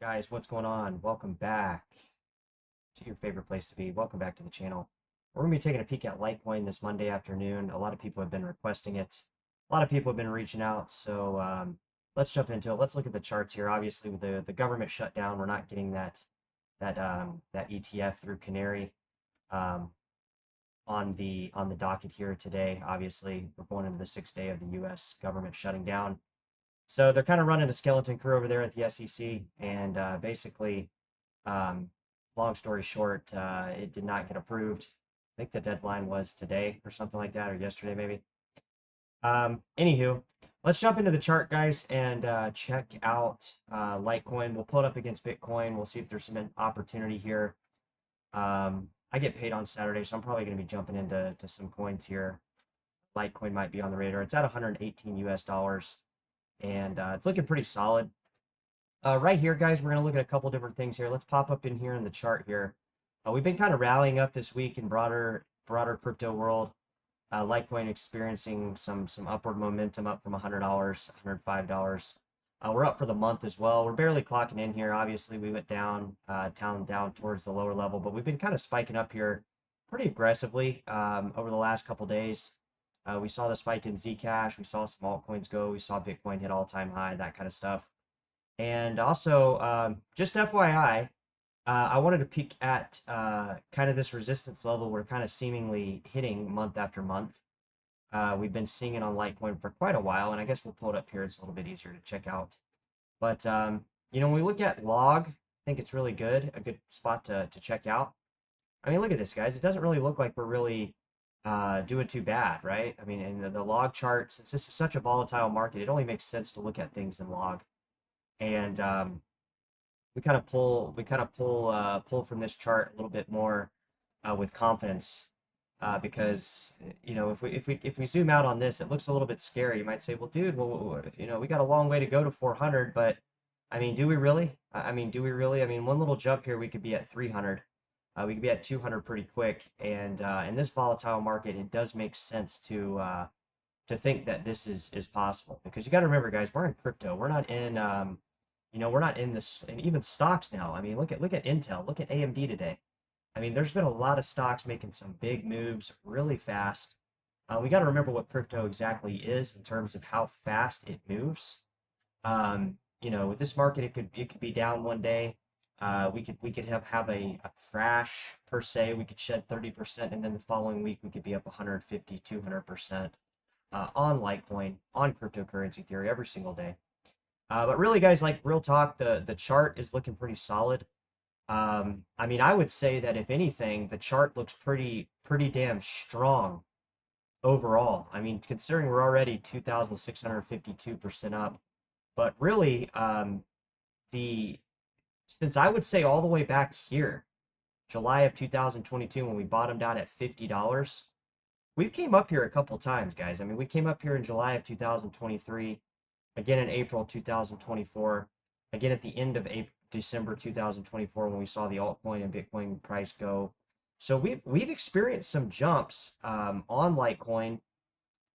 Guys, what's going on? Welcome back to your favorite place to be. Welcome back to the channel. We're going to be taking a peek at Litecoin this Monday afternoon. A lot of people have been requesting it. A lot of people have been reaching out. So let's jump into it. Let's look at the charts here. Obviously, with the government shutdown, we're not getting that ETF through Canary um, on the docket here today. Obviously, we're going into the sixth day of the U.S. government shutting down. So they're kind of running a skeleton crew over there at the SEC, and basically, um, long story short, it did not get approved. I think the deadline was today or something like that, or yesterday maybe. Anywho, let's jump into the chart, guys, and check out Litecoin. We'll pull it up against Bitcoin. We'll see if there's some opportunity here. I get paid on Saturday, so I'm probably going to be jumping into some coins here. Litecoin might be on the radar. It's at 118 US dollars, and it's looking pretty solid. Right here, guys, we're going to look at a couple different things here. Let's pop up in here in the chart here. We've been kind of rallying up this week in broader crypto world. Litecoin experiencing some upward momentum, up from $100, $105. We're up for the month as well. We're barely clocking in here. Obviously, we went down towards the lower level, but we've been kind of spiking up here pretty aggressively over the last couple days. We saw the spike in Zcash. We saw some altcoins go. We saw Bitcoin hit all-time high, that kind of stuff. And also, just FYI, I wanted to peek at kind of this resistance level we're kind of seemingly hitting month after month. We've been seeing it on Litecoin for quite a while, and I guess we'll pull it up here. It's a little bit easier to check out. But, when we look at log, I think it's really good, a good spot to check out. I mean, look at this, guys. It doesn't really look like we're really doing too bad, right? I mean, in the log chart, since this is such a volatile market, it only makes sense to look at things in log. And we kind of pull from this chart a little bit more with confidence because if we zoom out on this, it looks a little bit scary. You might say, well, dude, well, we got a long way to go to 400, but I mean, do we really? I mean, do we really? I mean, one little jump here, we could be at 300. We could be at 200 pretty quick, and in this volatile market, it does make sense to think that this is possible, because you got to remember, guys, we're in crypto. We're not in we're not in this, and even stocks now. I mean, look at Intel, look at AMD today. I mean, there's been a lot of stocks making some big moves really fast. We got to remember what crypto exactly is in terms of how fast it moves. With this market, it could be down one day. We could have a crash per se. We could shed 30%, and then the following week we could be up 150, 200% on Litecoin, on cryptocurrency theory every single day. But really, guys, like real talk, the chart is looking pretty solid. I mean, I would say that if anything, the chart looks pretty damn strong overall. I mean, considering we're already 2,652% up, but really, the since I would say all the way back here, July of 2022, when we bottomed out at $50, we came up here a couple times, guys. I mean, we came up here in July of 2023. Again in April 2024, again at the end of December 2024 when we saw the altcoin and Bitcoin price go. So we've experienced some jumps on Litecoin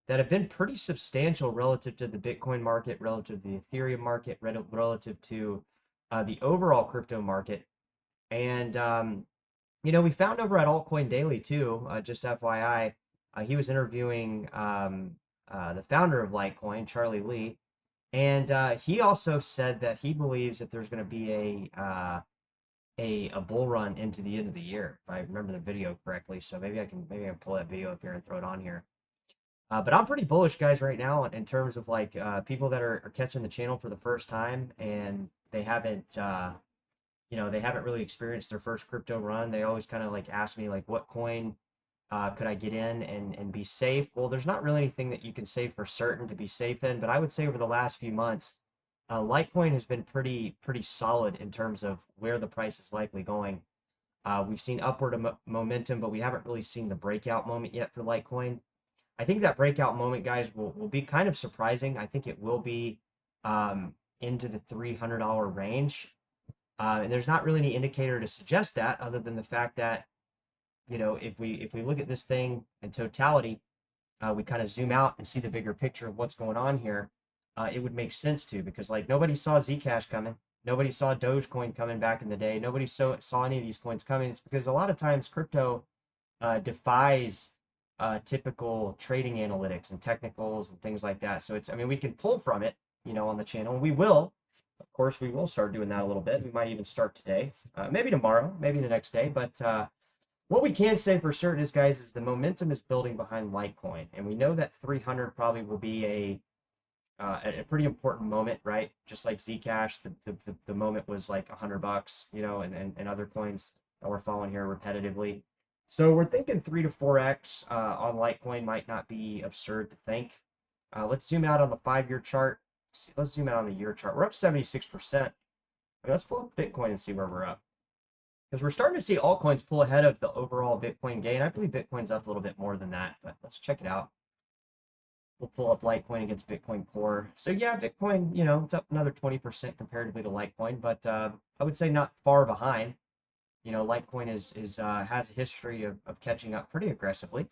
that have been pretty substantial relative to the Bitcoin market, relative to the Ethereum market, relative to the overall crypto market. And we found over at Altcoin Daily too, just FYI, he was interviewing the founder of Litecoin, Charlie Lee. And he also said that he believes that there's going to be a bull run into the end of the year, if I remember the video correctly. So maybe I can pull that video up here and throw it on here. But I'm pretty bullish, guys, right now in terms of like people that are catching the channel for the first time, and they haven't they haven't really experienced their first crypto run. They always kind of like ask me like, what coin could I get in and be safe? Well, there's not really anything that you can say for certain to be safe in, but I would say over the last few months, Litecoin has been pretty solid in terms of where the price is likely going. We've seen upward momentum, but we haven't really seen the breakout moment yet for Litecoin. I think that breakout moment, guys, will be kind of surprising. I think it will be into the $300 range. And there's not really any indicator to suggest that other than the fact that if we look at this thing in totality, we kind of zoom out and see the bigger picture of what's going on here, it would make sense to, because like nobody saw Zcash coming. Nobody saw Dogecoin coming back in the day. Nobody saw any of these coins coming. It's because a lot of times crypto defies typical trading analytics and technicals and things like that. So it's, I mean, we can pull from it, you know, on the channel. And we will, of course, we will start doing that a little bit. We might even start today, maybe tomorrow, maybe the next day. But what we can say for certain is, guys, is the momentum is building behind Litecoin, and we know that 300 probably will be a pretty important moment, right? Just like Zcash, the moment was like $100, you know, and other coins that we're following here repetitively. So we're thinking 3 to 4x on Litecoin might not be absurd to think. Let's zoom out on the 5-year chart. Let's zoom out on the year chart. We're up 76%. Let's pull up Bitcoin and see where we're up. Because we're starting to see altcoins pull ahead of the overall Bitcoin gain. I believe Bitcoin's up a little bit more than that, but let's check it out. We'll pull up Litecoin against Bitcoin Core. So yeah, Bitcoin, you know, it's up another 20% comparatively to Litecoin, but I would say not far behind. You know, Litecoin has a history of catching up pretty aggressively.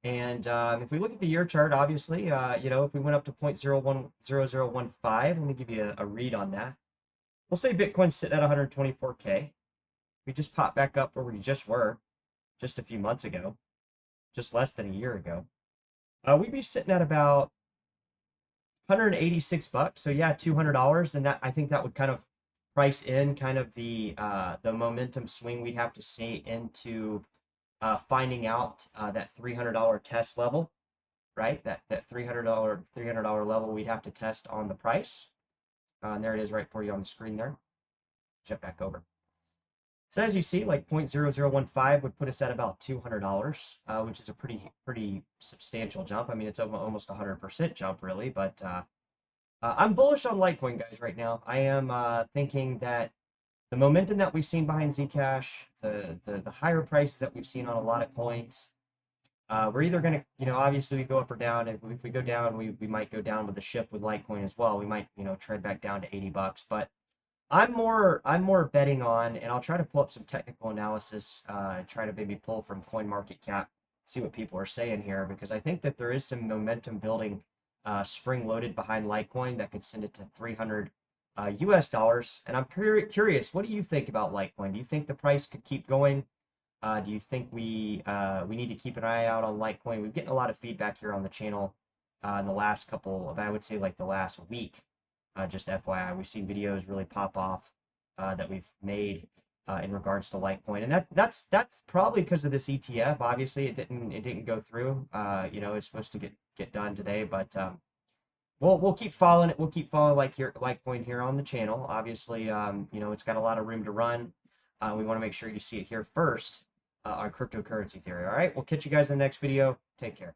And if we look at the year chart, obviously, you know, if we went up to 0.010015, let me give you a read on that. We'll say Bitcoin's sitting at 124K. We just pop back up where we just were just a few months ago, just less than a year ago. We'd be sitting at about 186 bucks. So yeah, $200, and that, I think that would kind of price in kind of the momentum swing we'd have to see into finding out that $300 test level, right? That $300 level we'd have to test on the price. And there it is right for you on the screen there. Jump back over. So as you see, like 0.0015 would put us at about $200, which is a pretty substantial jump. I mean, it's almost 100% jump, really. But I'm bullish on Litecoin, guys, right now. I am thinking that the momentum that we've seen behind Zcash, the higher prices that we've seen on a lot of coins, we're either going to, you know, obviously we go up or down. If we go down, we might go down with the ship with Litecoin as well. We might, you know, tread back down to 80 bucks, but I'm more betting on, and I'll try to pull up some technical analysis, try to maybe pull from CoinMarketCap, see what people are saying here, because I think that there is some momentum building, spring loaded behind Litecoin that could send it to 300 US dollars. And I'm curious, what do you think about Litecoin? Do you think the price could keep going? Do you think we need to keep an eye out on Litecoin? We've getting a lot of feedback here on the channel in the last couple of, I would say like the last week. Just FYI, we've seen videos really pop off that we've made in regards to Litecoin, and that's probably because of this ETF. Obviously, it didn't go through. You know, it's supposed to get done today, but we'll keep following it. We'll keep following Litecoin here on the channel. Obviously, you know, it's got a lot of room to run. We want to make sure you see it here first on cryptocurrency theory. All right, we'll catch you guys in the next video. Take care.